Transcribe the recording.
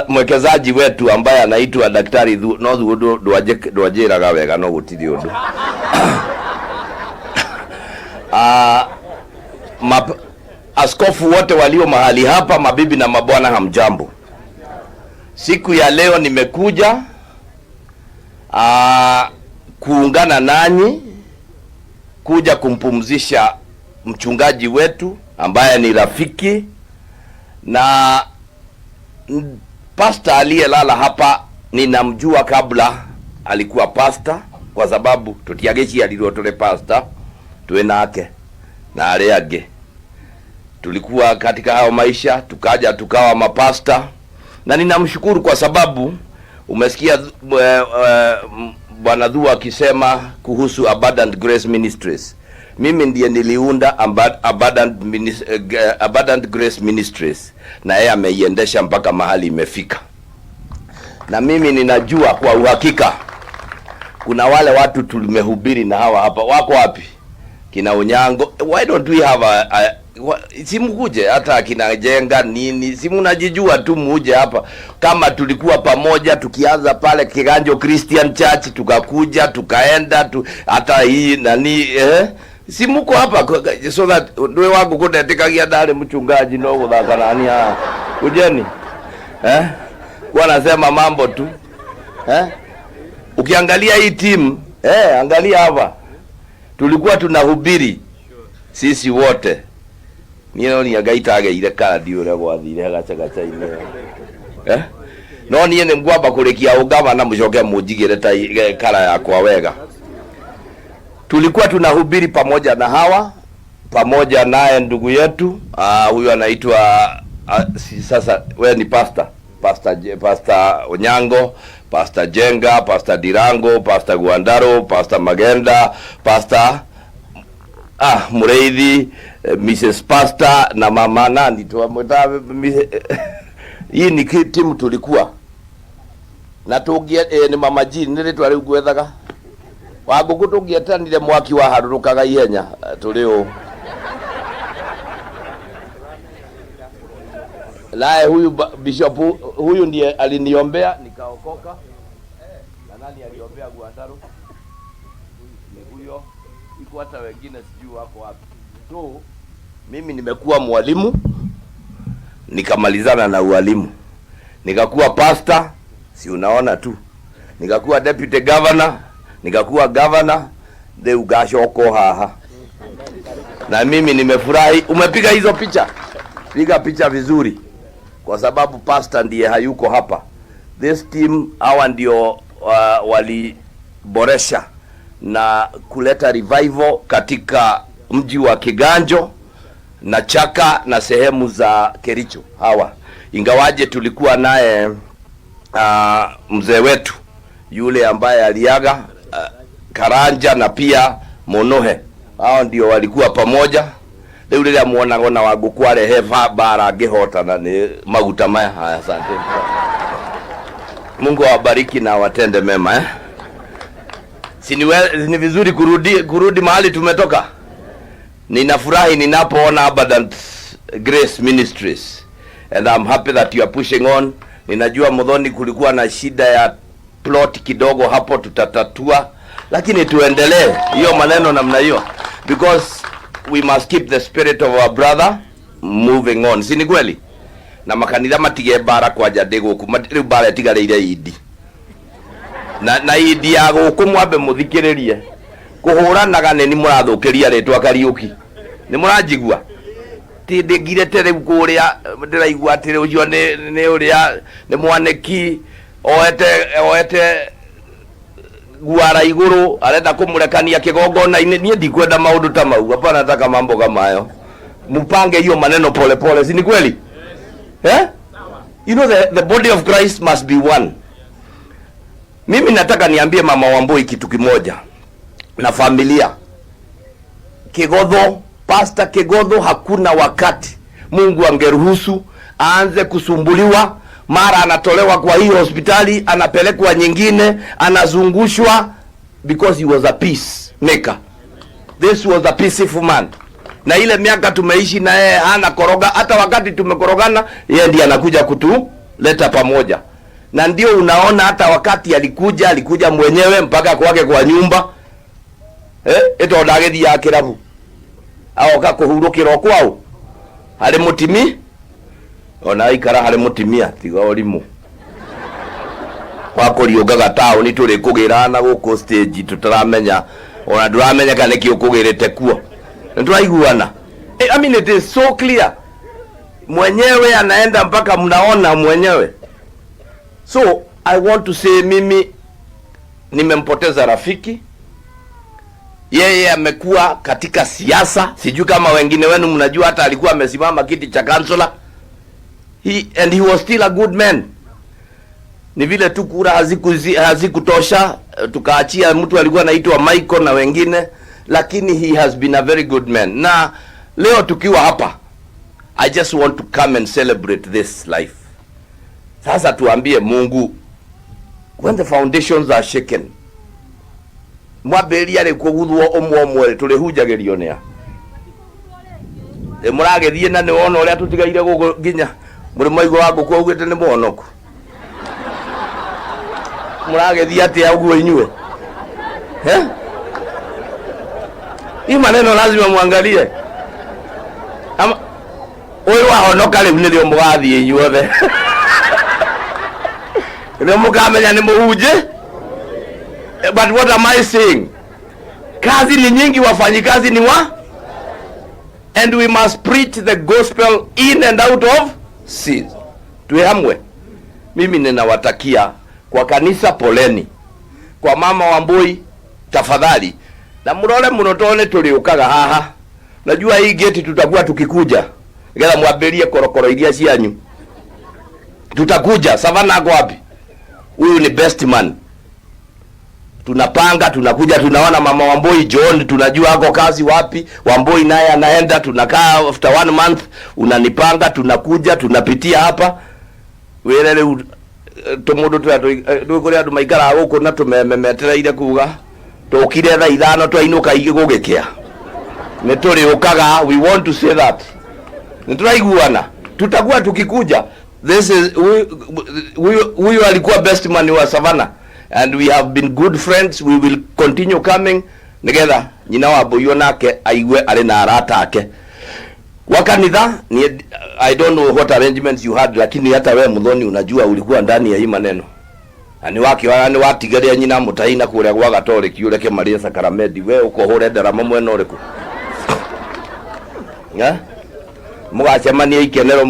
mwekezaji wetu ambaye anaitwa Daktari Thuo no Thuo ndwajiraga wega no gutiri undu askofu wote walio mahali hapa, mabibi na mabwana, hamjambo. Siku ya leo nimekuja kuungana nanyi kuja kumpumzisha mchungaji wetu ambaye ni rafiki na pasta aliyelala hapa. Ninamjua kabla alikuwa pasta, kwa sababu tutiagechi alirotole pasta tuenake na areage tulikuwa katika hao maisha, tukaja tukawa mapasta. Na ninamshukuru kwa sababu umesikia Bwana Thuo akisema kuhusu Abundant Grace Ministries. Mimi ndiye niliunda Abundant Grace Ministries, na yeye ameiendesha mpaka mahali imefika. Na mimi ninajua kwa uhakika kuna wale watu tulimehubiri na hawa hapa wako wapi? Kina Onyango. Why don't we have simukuje hata kina Jenga nini, simu najijua tu muje hapa. Kama tulikuwa pamoja tukianza pale Kiganjo Christian Church, tukakuja tukaenda hata hii nani simuko hapa, so that ndio wangu kudetekagia dale mchungaji no guthaka nani ujeni wanasema mambo tu ukiangalia hii team angalia hapa tulikuwa tunahubiri sisi wote. Ni agaitaga ile kadi ule gwathire gacha ine no ni ene mgwamba kurekia ugava na mjoke mujigire ta kala yakwa wega. Tulikuwa tunahubiri pamoja na hawa, pamoja naye ndugu yetu huyu anaitwa sasa wewe ni Pastor Onyango, Pastor Jenga, Pastor Dirango, Pastor Guandaro, Pastor Magenda, Pastor Mureithi, Mrs. Pastor na mama nani tuamwita hii ni timu tulikuwa na tugia ni mama Jini nile twari gwethaga wagugu tugietanire mwaki wa harurukaga ihenya tulio naye huyu bishop huyu ndiye aliniombea nikaokoka. Na nani aliombea Guandaro? Huyo iko hata wengine sijui wako wapi. So mimi nimekuwa mwalimu, nikamalizana na ualimu, nikakuwa pastor, si unaona tu, nikakuwa deputy governor, nikakuwa governor, de ugashoko haha. Na mimi nimefurahi. Umepiga hizo picha? Piga picha vizuri, kwa sababu pastor ndiye hayuko hapa. This team hawa ndio waliboresha na kuleta revival katika mji wa Kiganjo na Chaka na sehemu za Kericho hawa. Ingawaje tulikuwa naye mzee wetu yule ambaye aliaga Karanja na pia Monohe, hao ndio walikuwa pamoja. Leo ile muona ngona wa Ugukwa heva bara ngehota na ni maguta maya. Asante. Mungu awabariki na watende mema ni vizuri kurudi mahali tumetoka. Ninafurahi ninapoona Abundant Grace Ministries, and I'm happy that you are pushing on. Ninajua Muthoni kulikuwa na shida ya plot kidogo hapo, tutatatua, lakini tuendelee hiyo maneno namna hiyo, because we must keep the spirit of our brother moving on. Si ni kweli? Na makanitha matige bara kwa jade guku matiri bara tigareire idi na idi ya guku mwambe muthikiririe kuhuranaga ni murathukiria ritwa Kariuki ni muranjigua ti ndigire tere kuria ndiraigua atire ucio ni uria ni mwaneki oete guara iguru arenda kumurekania kigongona ni ndikwenda maundu ta mau. Hapana, nataka mambo kama hayo, mupange hiyo maneno pole pole. Si ni kweli? You know the body of Christ must be one. Mimi nataka niambie mama Wambui kitu kimoja na familia Kigodho, Pastor Kigodho, hakuna wakati Mungu angeruhusu aanze kusumbuliwa, mara anatolewa kwa hii hospitali anapelekwa nyingine, anazungushwa, because he was a peace maker. This was a peaceful man. Na ile miaka tumeishi na yeye hana koroga, hata wakati tumekorogana yeye ndiye anakuja leta pamoja. Na ndio unaona hata wakati alikuja mwenyewe mpaka kwake kwa nyumba. Eto ndagethii ya kirabu. Aoka kuhurukira kwao. Hari mutimi ona ikara hari mutimia tiga orimu. Kwa kuriugaga tauni turi kugirana guku stage tutaramenya ona duramenya kana ki ukugirite kuo. Ndiraiguana. I mean it is so clear. Mwenyewe anaenda mpaka mnaona mwenyewe. So I want to say mimi nimempoteza rafiki. Yeye amekuwa katika siasa, sijui kama wengine wenu mnajua hata alikuwa amesimama kiti cha kansela. He was still a good man. Ni vile tu kura hazikutosha, tukaachia mtu alikuwa anaitwa Michael na wengine, lakini he has been a very good man. Na leo tukiwa hapa, I just want to come and celebrate this life. Sasa tuambie Mungu, when the foundations are shaken, mwabeli ale kuguthwo omwe tulihujagerio nia muragethie na ni wona uria tutigaire gugu ginya muri maigo wa guku ugite ni muhonoku muragethie atia uguo inyue hii maneno lazima muangalie ama uyu Ahonoka riu ni rio mugathie inyuothe ni mukamenya ni muhunjia. But what am I saying? Kazi ni nyingi, wafanyikazi ni and we must preach the gospel in and out of sin. Tuhamwe. Mimi ninawatakia kwa kanisa poleni. Kwa mama Wambui tafadhali. Na murole munotone tuliukaga haha. Najua hii geti tutakuwa tukikuja. Ngela mwaberie korokoro iria cianyu. Tutakuja, Savana ako wapi? Huyu ni best man. Tunapanga, tunakuja, tunaona mama Wambui John, tunajua ako kazi wapi. Wambui naye anaenda, tunakaa after 1 month, unanipanga, tunakuja, tunapitia hapa. Werere tumudu tukuria andu maikara guku na tumememetereire kuga tukire tha 5 twainuka igigugikea. Ni turi ukaga, we want to say that. Nituraiguana. Tutakuwa tukikuja. This is huyu alikuwa best man wa Savannah. And we have been good friends. We will continue coming together. Nyina wa boyo nake aigwe ari na arata ake. Wakanitha I don't know what arrangements you had, lakini hata wewe Muthoni unajua ulikuwa ndani ya hii maneno. Ani wake wani watigaria nyina mutaina kuria gwa Gatoliki ureke Maria Sakramenti we uko hore ndarama mwena uriku. Mugacemania ikenero